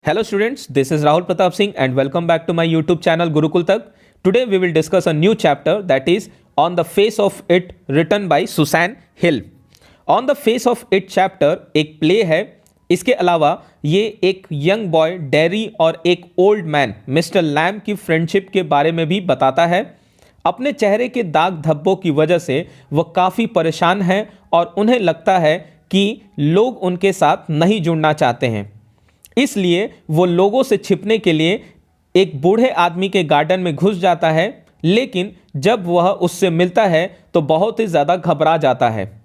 Hello students, this is Rahul Pratap Singh and welcome back to my YouTube channel Gurukul Tak. Today we will discuss a new chapter that is On the Face of It written by Susan Hill. On the Face of It chapter एक play है. इसके अलावा ये एक young boy dairy और एक old man Mr Lam की friendship के बारे में भी बताता है. अपने चेहरे के दाग धब्बों की वजह से वह काफ़ी परेशान हैं और उन्हें लगता है कि लोग उनके साथ नहीं जुड़ना चाहते हैं. इसलिए वो लोगों से छिपने के लिए एक बूढ़े आदमी के गार्डन में घुस जाता है, लेकिन जब वह उससे मिलता है तो बहुत ही ज़्यादा घबरा जाता है.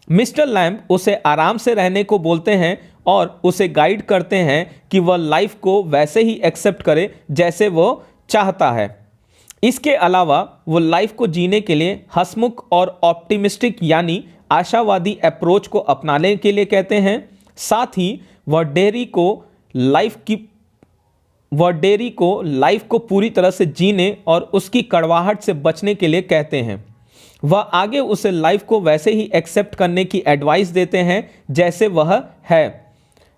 मिस्टर लैम उसे आराम से रहने को बोलते हैं और उसे गाइड करते हैं कि वह लाइफ को वैसे ही एक्सेप्ट करे जैसे वो चाहता है. इसके अलावा वो लाइफ को जीने के लिए हंसमुख और ऑप्टिमिस्टिक यानी आशावादी अप्रोच को अपनाने के लिए कहते हैं. साथ ही वह डेरी को लाइफ को पूरी तरह से जीने और उसकी कड़वाहट से बचने के लिए कहते हैं. वह आगे उसे लाइफ को वैसे ही एक्सेप्ट करने की एडवाइस देते हैं जैसे वह है.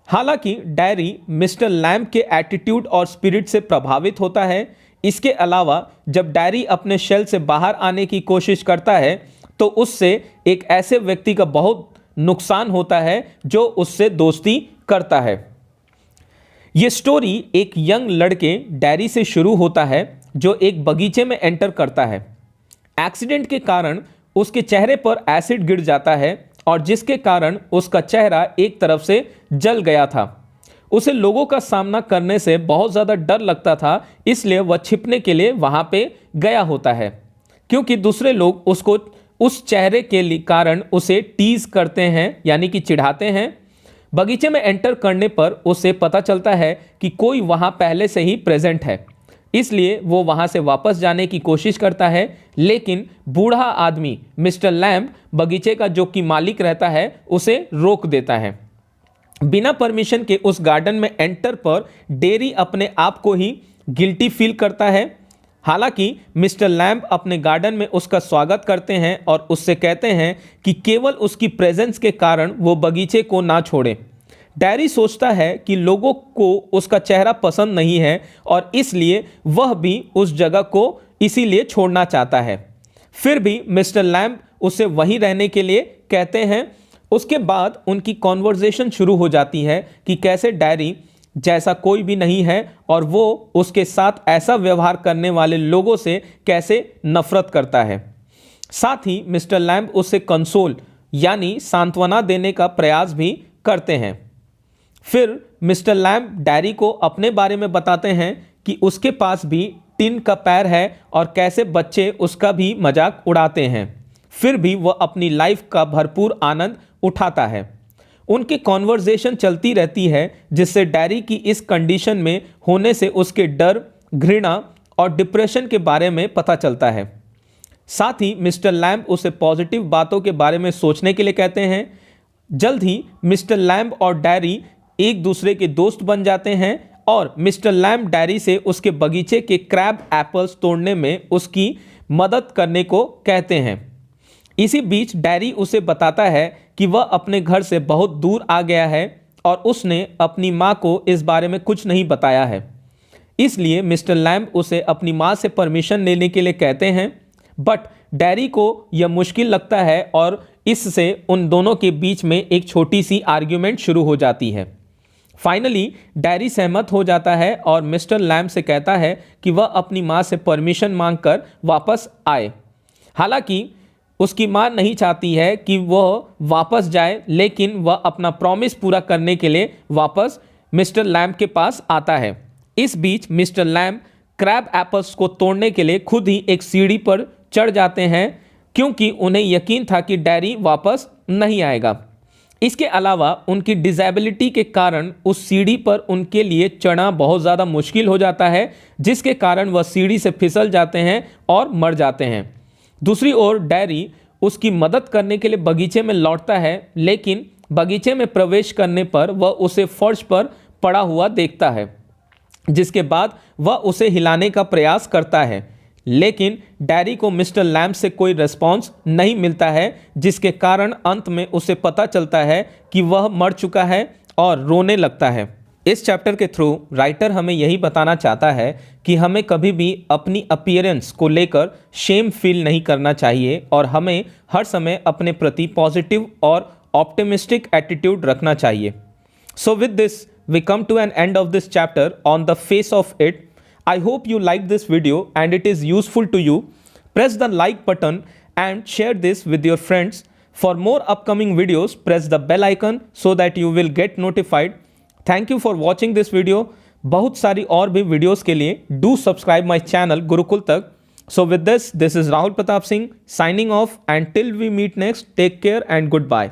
हालांकि डैरी मिस्टर लैम के एटीट्यूड और स्पिरिट से प्रभावित होता है. इसके अलावा जब डैरी अपने शेल से बाहर आने की कोशिश करता है तो उससे एक ऐसे व्यक्ति का बहुत नुकसान होता है जो उससे दोस्ती करता है. ये स्टोरी एक यंग लड़के डैरी से शुरू होता है जो एक बगीचे में एंटर करता है. एक्सीडेंट के कारण उसके चेहरे पर एसिड गिर जाता है और जिसके कारण उसका चेहरा एक तरफ से जल गया था. उसे लोगों का सामना करने से बहुत ज़्यादा डर लगता था, इसलिए वह छिपने के लिए वहाँ पे गया होता है क्योंकि दूसरे लोग उसको उस चेहरे के कारण उसे टीज करते हैं यानी कि चिढ़ाते हैं. बगीचे में एंटर करने पर उसे पता चलता है कि कोई वहाँ पहले से ही प्रेजेंट है, इसलिए वो वहाँ से वापस जाने की कोशिश करता है, लेकिन बूढ़ा आदमी मिस्टर लैम बगीचे का जो कि मालिक रहता है उसे रोक देता है. बिना परमिशन के उस गार्डन में एंटर पर डेरी अपने आप को ही गिल्टी फील करता है. हालांकि मिस्टर लैम्ब अपने गार्डन में उसका स्वागत करते हैं और उससे कहते हैं कि केवल उसकी प्रेजेंस के कारण वो बगीचे को ना छोड़े. डैरी सोचता है कि लोगों को उसका चेहरा पसंद नहीं है और इसलिए वह भी उस जगह को इसीलिए छोड़ना चाहता है. फिर भी मिस्टर लैम्ब उसे वहीं रहने के लिए कहते हैं. उसके बाद उनकी कॉन्वर्जेशन शुरू हो जाती है कि कैसे डैरी जैसा कोई भी नहीं है और वो उसके साथ ऐसा व्यवहार करने वाले लोगों से कैसे नफरत करता है. साथ ही मिस्टर लैम्ब उसे कंसोल यानी सांत्वना देने का प्रयास भी करते हैं. फिर मिस्टर लैम्ब डैरी को अपने बारे में बताते हैं कि उसके पास भी टिन का पैर है और कैसे बच्चे उसका भी मजाक उड़ाते हैं. फिर भी वह अपनी लाइफ का भरपूर आनंद उठाता है. उनकी कॉन्वर्जेशन चलती रहती है जिससे डैरी की इस कंडीशन में होने से उसके डर, घृणा और डिप्रेशन के बारे में पता चलता है. साथ ही मिस्टर लैम्ब उसे पॉजिटिव बातों के बारे में सोचने के लिए कहते हैं. जल्द ही मिस्टर लैम्ब और डैरी एक दूसरे के दोस्त बन जाते हैं और मिस्टर लैम्ब डैरी से उसके बगीचे के क्रैब एप्पल्स तोड़ने में उसकी मदद करने को कहते हैं. इसी बीच डैरी उसे बताता है कि वह अपने घर से बहुत दूर आ गया है और उसने अपनी माँ को इस बारे में कुछ नहीं बताया है. इसलिए मिस्टर लैम्ब उसे अपनी माँ से परमिशन लेने के लिए कहते हैं, बट डैरी को यह मुश्किल लगता है और इससे उन दोनों के बीच में एक छोटी सी आर्ग्यूमेंट शुरू हो जाती है. फाइनली डैरी सहमत हो जाता है और मिस्टर लैम्ब से कहता है कि वह अपनी माँ से परमिशन मांगकर वापस आए. हालांकि उसकी माँ नहीं चाहती है कि वह वापस जाए, लेकिन वह अपना प्रॉमिस पूरा करने के लिए वापस मिस्टर लैम्ब के पास आता है. इस बीच मिस्टर लैम्ब क्रैब एप्पल्स को तोड़ने के लिए खुद ही एक सीढ़ी पर चढ़ जाते हैं क्योंकि उन्हें यकीन था कि डैरी वापस नहीं आएगा. इसके अलावा उनकी डिसेबिलिटी के कारण उस सीढ़ी पर उनके लिए चढ़ना बहुत ज़्यादा मुश्किल हो जाता है, जिसके कारण वह सीढ़ी से फिसल जाते हैं और मर जाते हैं. दूसरी ओर डैरी उसकी मदद करने के लिए बगीचे में लौटता है, लेकिन बगीचे में प्रवेश करने पर वह उसे फर्श पर पड़ा हुआ देखता है, जिसके बाद वह उसे हिलाने का प्रयास करता है, लेकिन डैरी को मिस्टर लैम्ब से कोई रिस्पॉन्स नहीं मिलता है, जिसके कारण अंत में उसे पता चलता है कि वह मर चुका है और रोने लगता है. इस चैप्टर के थ्रू राइटर हमें यही बताना चाहता है कि हमें कभी भी अपनी अपीयरेंस को लेकर शेम फील नहीं करना चाहिए और हमें हर समय अपने प्रति पॉजिटिव और ऑप्टिमिस्टिक एटीट्यूड रखना चाहिए। So with this we come to an end of this chapter on the face of it. I hope you like this video and it is useful to you. Press the like button and share this with your friends. For more upcoming videos, press the bell icon so that you will get notified. Thank you for watching this video. बहुत सारी और भी videos के लिए do subscribe my channel Gurukul तक. So with this is Rahul Pratap Singh signing off and till we meet next, take care and goodbye.